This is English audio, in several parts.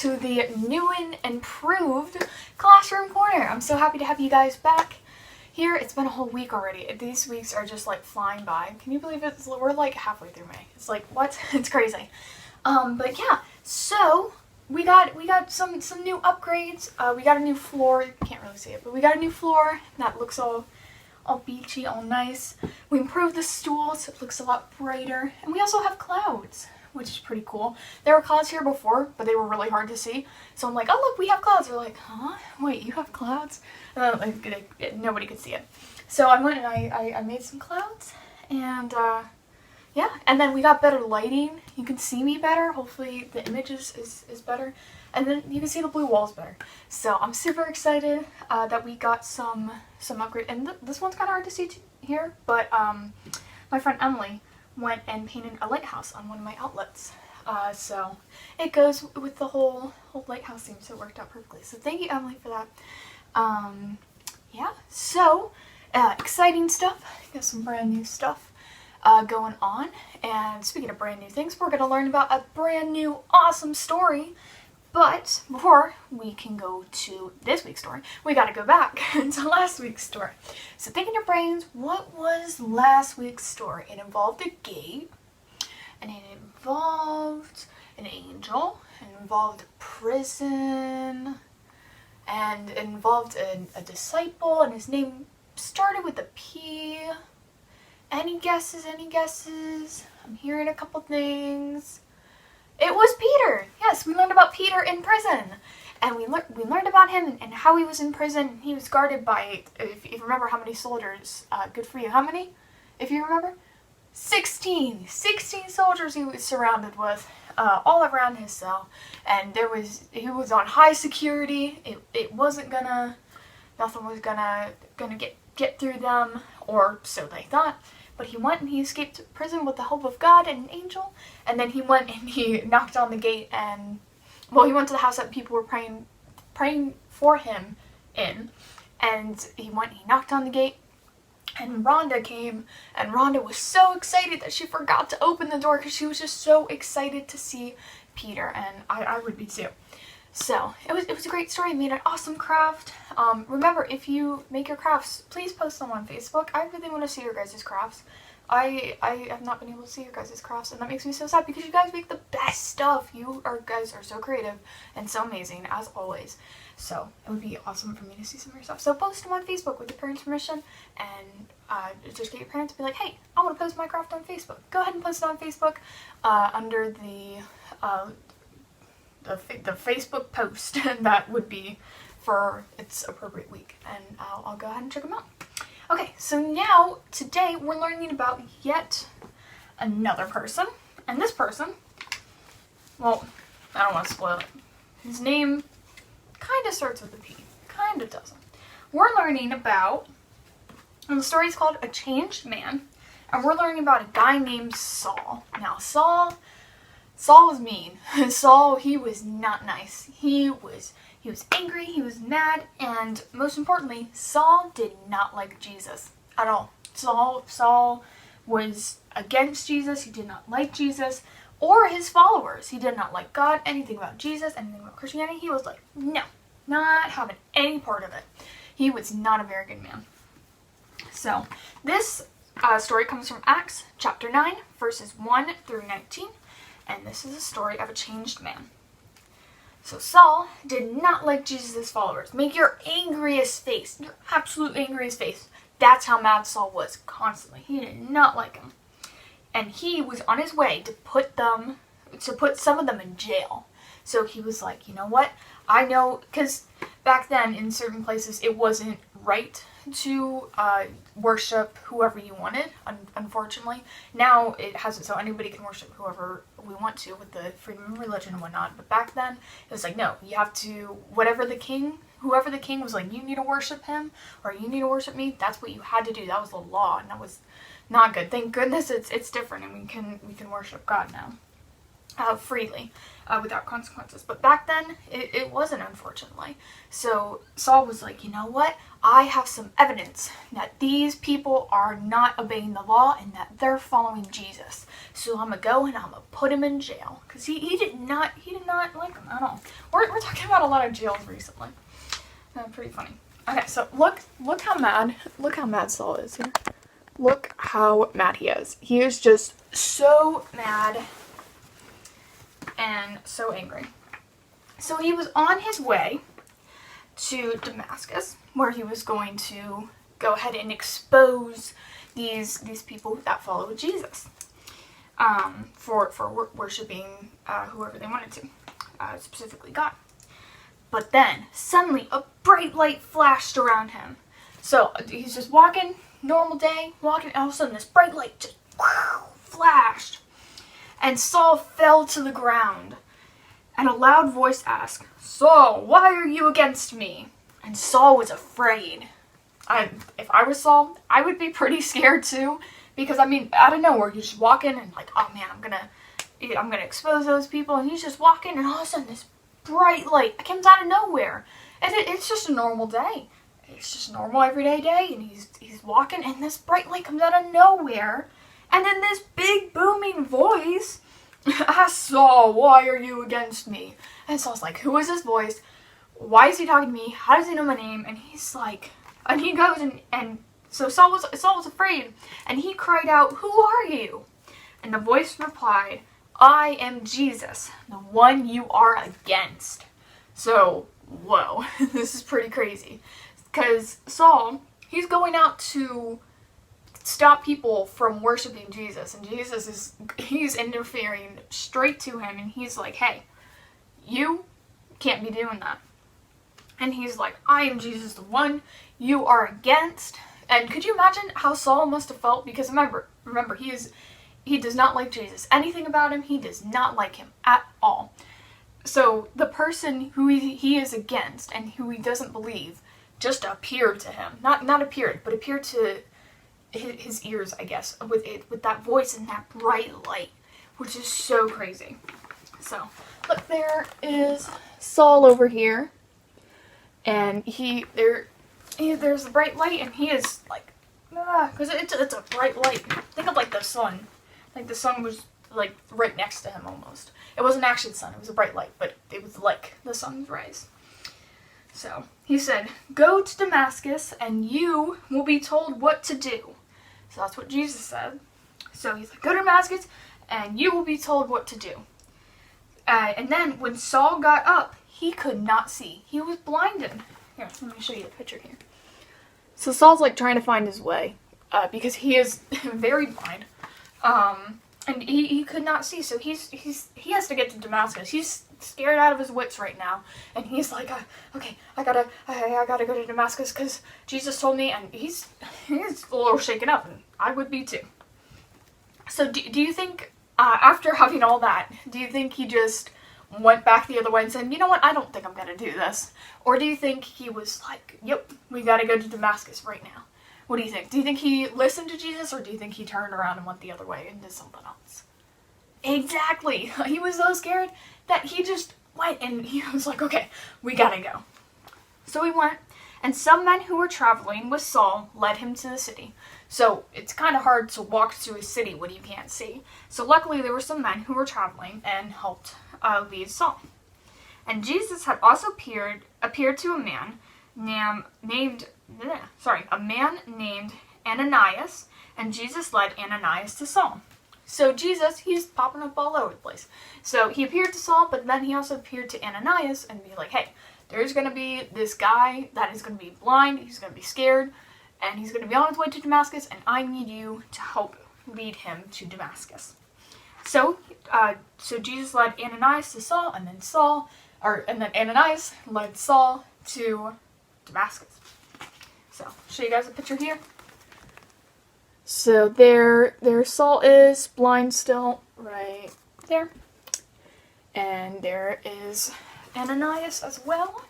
to the new and improved Classroom Corner. I'm so happy to have you guys back here. It's been a whole week already. These weeks are just like flying by. Can you believe it? We're like halfway through May. It's like, what? It's crazy. But yeah, so we got some new upgrades. We got a new floor. You can't really see it, but we got a new floor that looks all beachy, all nice. We improved the stool so it looks a lot brighter. And we also have clouds, which is pretty cool. There were clouds here before, but they were really hard to see. So I'm like, oh look, we have clouds. They're like, huh? Wait, you have clouds? Nobody could see it. So I went and I made some clouds, and yeah. And then we got better lighting. You can see me better. Hopefully the image is better. And then you can see the blue walls better. So I'm super excited that we got some upgrade. And this one's kind of hard to see here, but my friend Emily went and painted a lighthouse on one of my outlets. So it goes with the whole lighthouse theme, so it worked out perfectly. So thank you, Emily, for that. Yeah, so exciting stuff. Got some brand new stuff going on. And speaking of brand new things, we're going to learn about a brand new awesome story. But before we can go to this week's story, we got to go back to last week's story. So think in your brains, what was last week's story? It involved a gate, and it involved an angel, it involved a prison, and it involved a disciple, and his name started with a P. Any guesses? Any guesses? I'm hearing a couple things. It was Peter. Yes, we learned about Peter in prison, and we learned about him and how he was in prison. He was guarded by, if you remember how many soldiers, good for you. How many, if you remember? 16 soldiers he was surrounded with, all around his cell, and he was on high security. Nothing was gonna get through them, or so they thought. But he went and he escaped prison with the help of God and an angel. And then he went and he knocked on the gate, and, well, he went to the house that people were praying for him in. And he knocked on the gate, and Rhonda came, and Rhonda was so excited that she forgot to open the door because she was just so excited to see Peter, and I would be too. So it was a great story. I made an awesome craft. Remember, if you make your crafts, please post them on Facebook. I really want to see your guys' crafts. I have not been able to see your guys' crafts, and that makes me so sad because you guys make the best stuff. Guys are so creative and so amazing, as always. So it would be awesome for me to see some of your stuff. So post them on Facebook with your parents' permission, and just get your parents to be like, hey, I want to post my craft on Facebook. Go ahead and post it on Facebook under the Facebook post that would be for its appropriate week, and I'll go ahead and check them out. Okay, so now today we're learning about yet another person, and this person, well, I don't want to spoil it. His name kind of starts with a P, kind of doesn't. We're learning about, and the story is called A Changed Man, and we're learning about a guy named Saul. Now, Saul was mean. Saul, he was not nice. He was angry, he was mad, and most importantly, Saul did not like Jesus at all. Saul was against Jesus. He did not like Jesus or his followers. He did not like God, anything about Jesus, anything about Christianity. He was like, no, not having any part of it. He was not a very good man. So this story comes from Acts chapter 9, verses 1 through 19. And this is a story of a changed man. So Saul did not like Jesus' followers. Make your angriest face, your absolute angriest face. That's how mad Saul was constantly. He did not like him. And he was on his way to put some of them in jail. So he was like, you know what? I know, because back then in certain places it wasn't right to worship whoever you wanted, unfortunately. Now it hasn't, so anybody can worship whoever we want to with the freedom of religion and whatnot. But back then it was like, no, you have to, whoever the king was like, you need to worship him or you need to worship me, that's what you had to do. That was the law, and that was not good. Thank goodness it's different, and we can worship God now freely, without consequences. But back then, it wasn't, unfortunately. So Saul was like, you know what? I have some evidence that these people are not obeying the law and that they're following Jesus. So I'm gonna go and I'm gonna put him in jail, because he did not like him at all. we're talking about a lot of jails recently. Pretty funny. Okay, so look how mad Saul is here. Look how mad he is. He is just so mad and so angry. So he was on his way to Damascus, where he was going to go ahead and expose these people that follow Jesus, for worshiping whoever they wanted to, specifically God. But then suddenly a bright light flashed around him. So he's just walking, normal day, walking, and all of a sudden this bright light just flashed, and Saul fell to the ground. And a loud voice asked, "Saul, why are you against me?" And Saul was afraid. If I was Saul, I would be pretty scared too, because I mean, out of nowhere, he's just walking and like, oh man, I'm gonna expose those people, and he's just walking, and all of a sudden this bright light comes out of nowhere, and it's just a normal day. It's just a normal everyday day, and he's walking, and this bright light comes out of nowhere, and then this big booming voice asks Saul, "Why are you against me?" And Saul's like, who is this voice? Why is he talking to me? How does he know my name? And he's like, and he goes and so Saul was afraid, and he cried out, "Who are you?" And the voice replied, "I am Jesus, the one you are against." So, whoa, this is pretty crazy. Because Saul, he's going out to stop people from worshiping Jesus, and he's interfering straight to him, and he's like, "Hey, you can't be doing that." And he's like, "I am Jesus, the one you are against." And could you imagine how Saul must have felt? Because remember, he does not like Jesus. Anything about him, he does not like him at all. So the person who he is against and who he doesn't believe just appeared to him. Not appeared, but appeared to his ears, I guess, with that voice and that bright light, which is so crazy. So, look, there is Saul over here, and there's a bright light, and he is like, because it's a bright light. Think of like the sun. Like the sun was like right next to him almost. It wasn't actually the sun, it was a bright light, but it was like the sun's rays. So he said, "Go to Damascus and you will be told what to do." So that's what Jesus said. So he's like, "Go to Damascus and you will be told what to do." And then when Saul got up, he could not see. He was blinded. Here, let me show you a picture here. So Saul's like trying to find his way, because he is very blind. And he could not see, so he has to get to Damascus. He's scared out of his wits right now, and he's like, "Okay, I gotta go to Damascus because Jesus told me," and he's a little shaken up, and I would be too. So do you think, after having all that, do you think he just went back the other way and said, "You know what, I don't think I'm gonna do this"? Or do you think he was like, "Yep, we gotta go to Damascus right now"? What do you think? Do you think he listened to Jesus, or do you think he turned around and went the other way and did something else? Exactly. He was so scared that he just went, and he was like, "Okay, we gotta go." So he went, and some men who were traveling with Saul led him to the city. So it's kind of hard to walk through a city when you can't see. So luckily there were some men who were traveling and helped lead Saul. And Jesus had also appeared to a man named Ananias, and Jesus led Ananias to Saul. So Jesus, he's popping up all over the place. So he appeared to Saul, but then he also appeared to Ananias and be like, "Hey, there's going to be this guy that is going to be blind, he's going to be scared, and he's going to be on his way to Damascus, and I need you to help lead him to Damascus." So Jesus led Ananias to Saul, and then Ananias led Saul to Damascus. So, show you guys a picture here. So there Saul is, blind still, right there. And there is Ananias as well.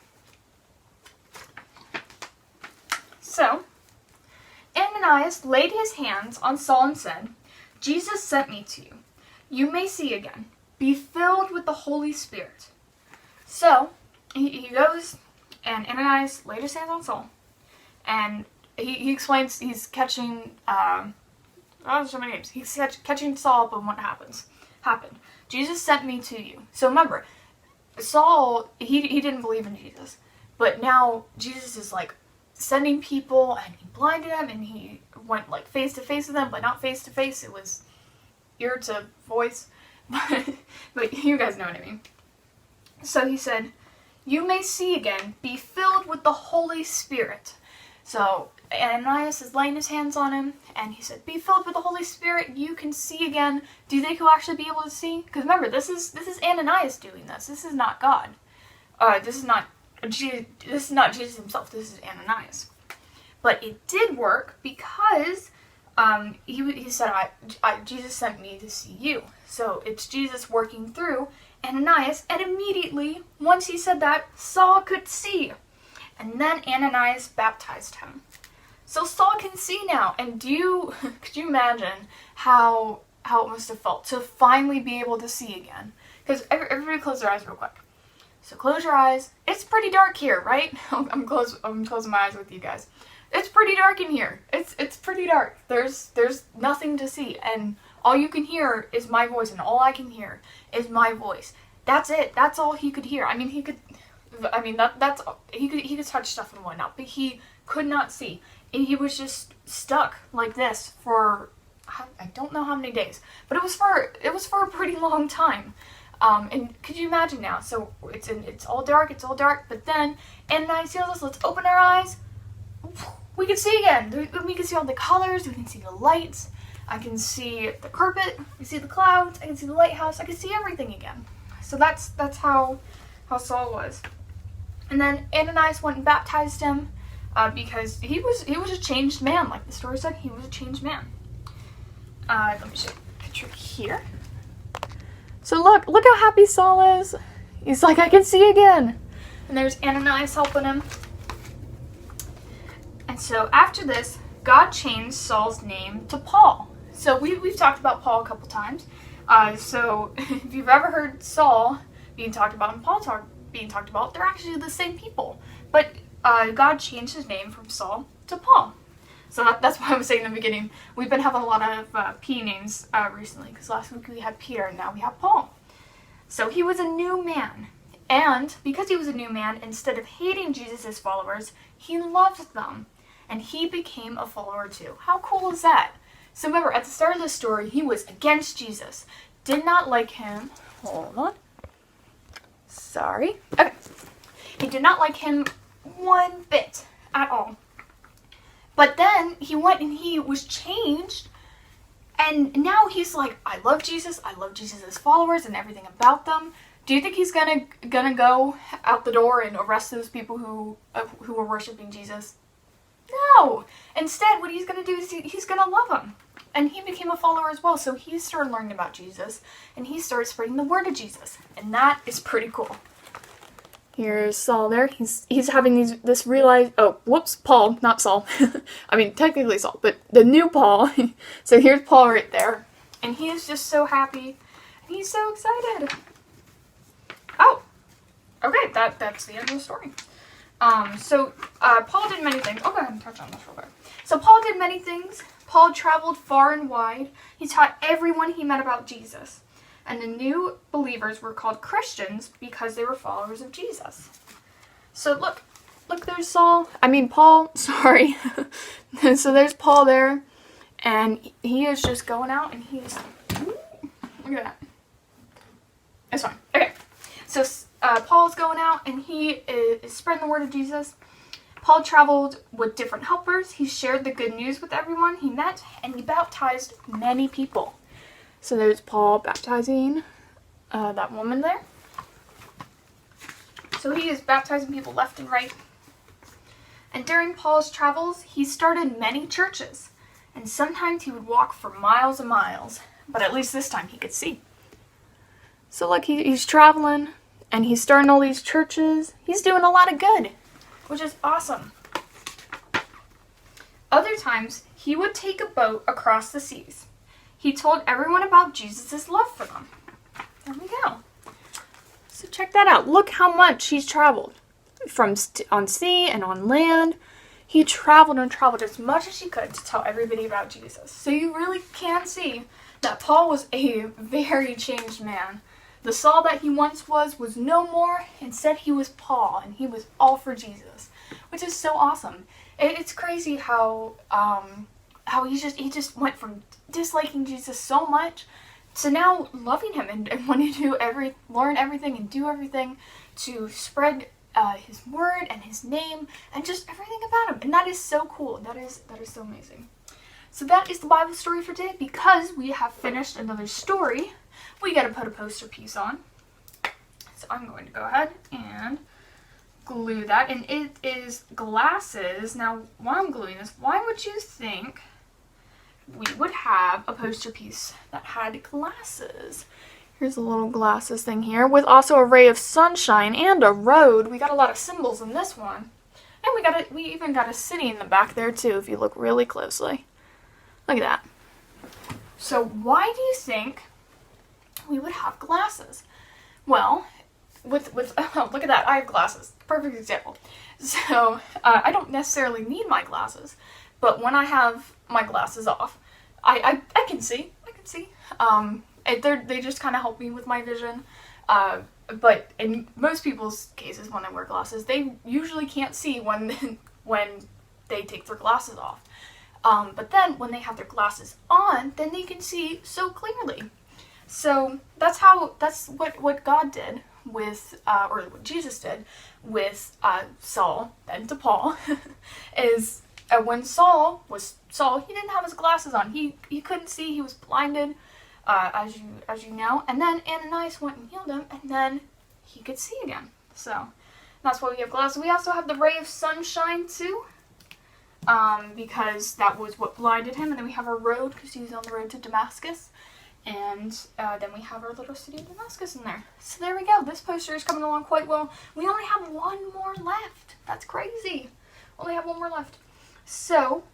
So, Ananias laid his hands on Saul and said, "Jesus sent me to you. You may see again. Be filled with the Holy Spirit." So, he goes, and Ananias laid his hands on Saul. And he explains he's catching, so many names. He's catching Saul up, and what happened. "Jesus sent me to you." So remember, Saul, he didn't believe in Jesus. But now Jesus is like sending people, and he blinded them, and he went like face to face with them, but not face to face. It was ear to voice. But you guys know what I mean. So he said, "You may see again, be filled with the Holy Spirit." So Ananias is laying his hands on him, and he said, "Be filled with the Holy Spirit. You can see again." Do you think he'll actually be able to see? Because remember, this is Ananias doing this. This is not God. This is not Jesus himself. This is Ananias. But it did work because he said, Jesus sent me to see you. So it's Jesus working through Ananias, and immediately, once he said that, Saul could see. And then Ananias baptized him. So Saul can see now. And could you imagine how it must have felt to finally be able to see again? Because everybody close their eyes real quick. So close your eyes. It's pretty dark here, right? I'm closing my eyes with you guys. It's pretty dark in here. It's pretty dark. There's nothing to see, and all you can hear is my voice, and all I can hear is my voice. That's it. That's all he could hear. He could touch stuff and whatnot, but he could not see. And he was just stuck like this for I don't know how many days, but it was for a pretty long time. And could you imagine now? So it's all dark, but then Ananias tells us, let's open our eyes. We can see again. We can see all the colors, we can see the lights, I can see the carpet, I can see the clouds, I can see the lighthouse, I can see everything again. So that's how Saul was. And then Ananias went and baptized him, because he was a changed man, like the story said, he was a changed man. Let me show you a picture here. So look how happy Saul is. He's like, I can see again. And there's Ananias helping him. And so after this, God changed Saul's name to Paul. So we've talked about Paul a couple times. So if you've ever heard Saul being talked about and Paul being talked about, they're actually the same people. But God changed his name from Saul to Paul. So that's why I was saying in the beginning, we've been having a lot of P names recently, because last week we had Peter and now we have Paul. So he was a new man. And because he was a new man, instead of hating Jesus' followers, he loved them. And he became a follower too. How cool is that? So remember, at the start of the story, he was against Jesus. Did not like him. Hold on. Sorry. Okay. He did not like him one bit at all. But then he went and he was changed, and now he's like, I love Jesus' followers and everything about them. Do you think he's gonna go out the door and arrest those people who were worshiping Jesus? No! Instead, what he's gonna do is he's gonna love them. And he became a follower as well, so he started learning about Jesus, and he started spreading the word of Jesus. And that is pretty cool. Here's Saul there. He's having Paul, not Saul. Technically Saul, but the new Paul. So here's Paul right there. And he is just so happy. And he's so excited. Oh, okay, that's the end of the story. Paul did many things. I'll go ahead and touch on this real quick. So Paul did many things. Paul traveled far and wide. He taught everyone he met about Jesus. And the new believers were called Christians because they were followers of Jesus. So look, there's Paul, sorry. So there's Paul there, and he is just going out, and he's, look at that. It's fine. Okay. So Paul's going out, and he is spreading the word of Jesus. Paul traveled with different helpers. He shared the good news with everyone he met, and he baptized many people. So there's Paul baptizing that woman there. So he is baptizing people left and right. And during Paul's travels, he started many churches. And sometimes he would walk for miles and miles. But at least this time he could see. So look, he's traveling. And he's starting all these churches. He's doing a lot of good. Which is awesome. Other times, he would take a boat across the seas. He told everyone about Jesus' love for them. There we go. So check that out. Look how much he's traveled. On sea and on land. He traveled and traveled as much as he could to tell everybody about Jesus. So you really can see that Paul was a very changed man The Saul that he once was no more. Instead, he was Paul, and he was all for Jesus, which is so awesome. It's crazy how he just went from disliking Jesus so much to now loving him and wanting to learn everything and do everything to spread his word and his name and just everything about him. And that is so cool. That is so amazing. So that is the Bible story for today. Because we have finished another story, we got to put a poster piece on. So I'm going to go ahead and glue that. And it is glasses. Now, while I'm gluing this, why would you think we would have a poster piece that had glasses? Here's a little glasses thing here with also a ray of sunshine and a road. We got a lot of symbols in this one. And we even got a city in the back there too if you look really closely. Look at that. So why do you think we would have glasses? Well, oh, look at that. I have glasses. Perfect example. So I don't necessarily need my glasses, but when I have my glasses off, I can see. They just kind of help me with my vision. But in most people's cases, when they wear glasses, they usually can't see when they take their glasses off. But then when they have their glasses on, then they can see so clearly. So that's what God did with, or what Jesus did with Saul, then to Paul, is when Saul was Saul, he didn't have his glasses on. He couldn't see. He was blinded, as you know. And then Ananias went and healed him, and then he could see again. So that's why we have glasses. We also have the ray of sunshine too. Because that was what blinded him. And then we have our road, because he was on the road to Damascus. And then we have our little city of Damascus in there. So there we go. This poster is coming along quite well. We only have one more left. That's crazy. Only have one more left. So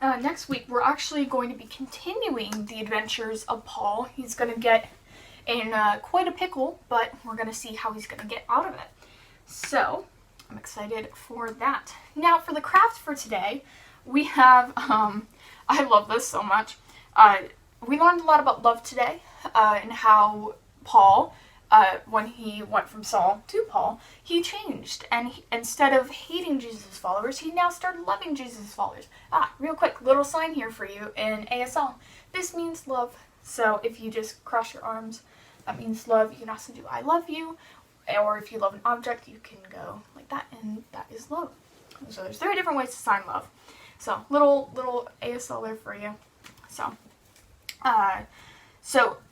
next week, we're actually going to be continuing the adventures of Paul. He's going to get in quite a pickle, but we're going to see how he's going to get out of it. So I'm excited for that. Now, for the craft for today, we have, I love this so much. We learned a lot about love today, and how Paul, when he went from Saul to Paul, he changed. And instead of hating Jesus' followers, he now started loving Jesus' followers. Real quick, little sign here for you in ASL. This means love. So if you just cross your arms, that means love. You can also do I love you. Or if you love an object, you can go like that, and that is love. So there's 3 different ways to sign love. So little ASL there for you. So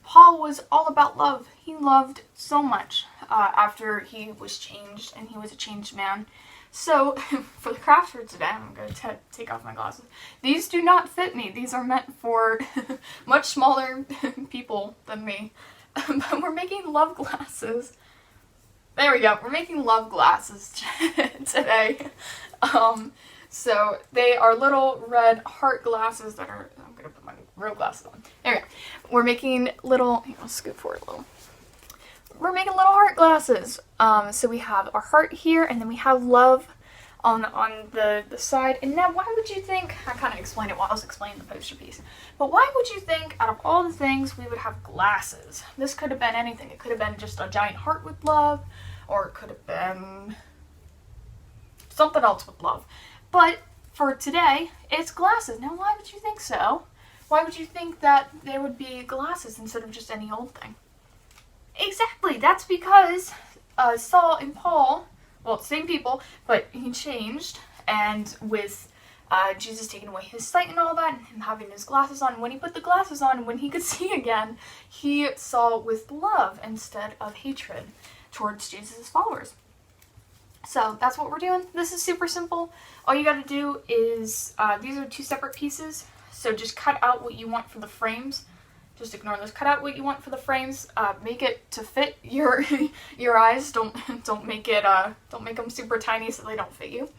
Paul was all about love. He loved so much after he was changed, and he was a changed man. So for the craft for today, I'm going to take off my glasses. These do not fit me. These are meant for much smaller people than me. But we're making love glasses. There we go. We're making love glasses today. So they are little red heart glasses that are, I'm going to put my real glasses on. There we go. We're making little, I'll scoot forward a little. We're making little heart glasses. So we have our heart here, and then we have love on the side. And now why would you think, I kind of explained it while I was explaining the poster piece, but why would you think out of all the things we would have glasses? This could have been anything. It could have been just a giant heart with love, or it could have been something else with love. But for today, it's glasses. Now why would you think so? Why would you think that there would be glasses instead of just any old thing? Exactly, that's because Saul and Paul, well, same people, but he changed, and with Jesus taking away his sight and all that, and him having his glasses on, when he put the glasses on, when he could see again, he saw with love instead of hatred towards Jesus' followers. So that's what we're doing. This is super simple. All you gotta do is, these are 2 separate pieces, so just cut out what you want for the frames. Just ignore this. Cut out what you want for the frames. Make it to fit your eyes. Don't make them super tiny so they don't fit you.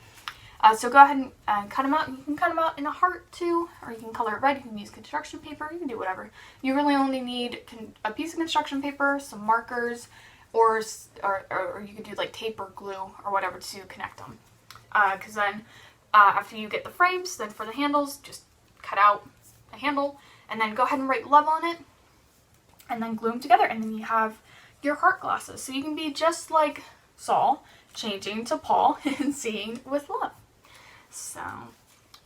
So go ahead and cut them out. You can cut them out in a heart too, or you can color it red. You can use construction paper. You can do whatever. You really only need a piece of construction paper, some markers, or you could do like tape or glue or whatever to connect them. Because then after you get the frames, then for the handles, just cut out a handle. And then go ahead and write love on it, and then glue them together, and then you have your heart glasses. So you can be just like Saul, changing to Paul and seeing with love. So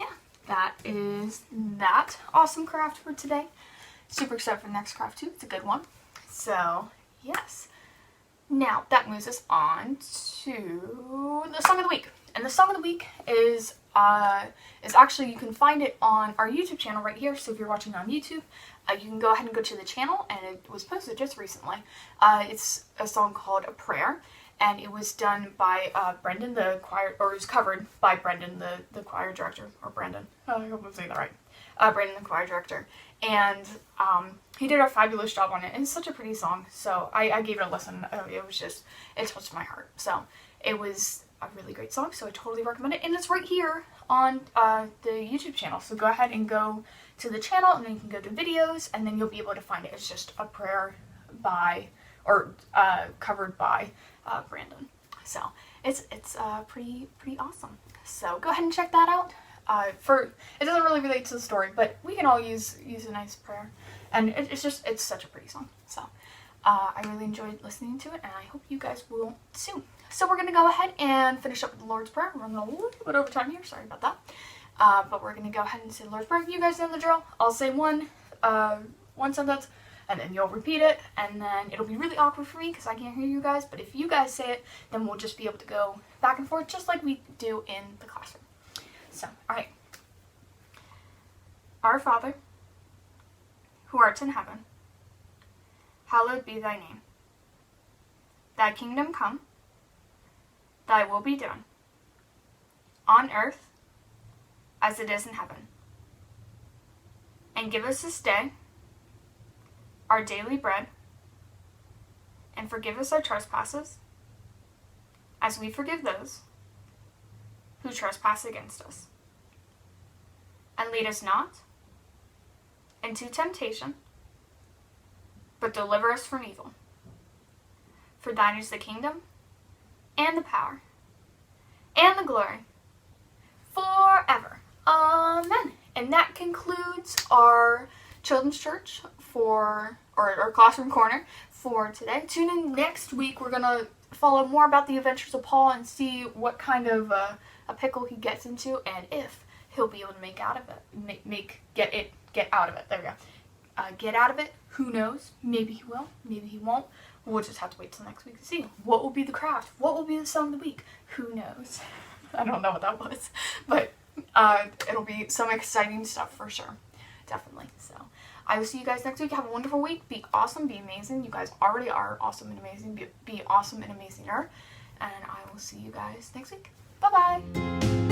yeah, that is that awesome craft for today. Super excited for the next craft too. It's a good one. So yes. Now that moves us on to the song of the week. And the song of the week is actually, you can find it on our YouTube channel right here. So if you're watching on YouTube, you can go ahead and go to the channel, and it was posted just recently. It's a song called A Prayer, and it was done by Brendan, the choir, or it was covered by Brendan, the choir director, or Brendan. Oh, I hope I'm saying that right. Brendan, the choir director. And he did a fabulous job on it, and it's such a pretty song. So I gave it a listen. It touched my heart. So it was a really great song, so I totally recommend it. And it's right here on the YouTube channel. So go ahead and go to the channel, and then you can go to videos, and then you'll be able to find it. It's just A Prayer by, or covered by Brandon. So it's pretty awesome. So go ahead and check that out. It doesn't really relate to the story, but we can all use a nice prayer, and it's such a pretty song. So I really enjoyed listening to it, and I hope you guys will too. So we're going to go ahead and finish up with the Lord's Prayer. We're running a little bit over time here, sorry about that. But we're going to go ahead and say the Lord's Prayer. You guys know the drill. I'll say one sentence, and then you'll repeat it, and then it'll be really awkward for me because I can't hear you guys, but if you guys say it, then we'll just be able to go back and forth just like we do in the classroom. So, alright. Our Father, who art in heaven, hallowed be thy name. Thy kingdom come, thy will be done, on earth as it is in heaven. And give us this day our daily bread, and forgive us our trespasses, as we forgive those who trespass against us. And lead us not into temptation, but deliver us from evil. For thine is the kingdom, and the power, and the glory, forever. Amen. And that concludes our children's church or classroom corner for today. Tune in next week. We're going to follow more about the adventures of Paul and see what kind of a pickle he gets into, and if he'll be able to get out of it. There we go. Get out of it. Who knows? Maybe he will. Maybe he won't. We'll just have to wait till next week to see. What will be the craft? What will be the song of the week? Who knows? I don't know what that was, but it'll be some exciting stuff for sure. Definitely. So I will see you guys next week. Have a wonderful week. Be awesome. Be amazing. You guys already are awesome and amazing. Be awesome and amazinger. And I will see you guys next week. Bye-bye.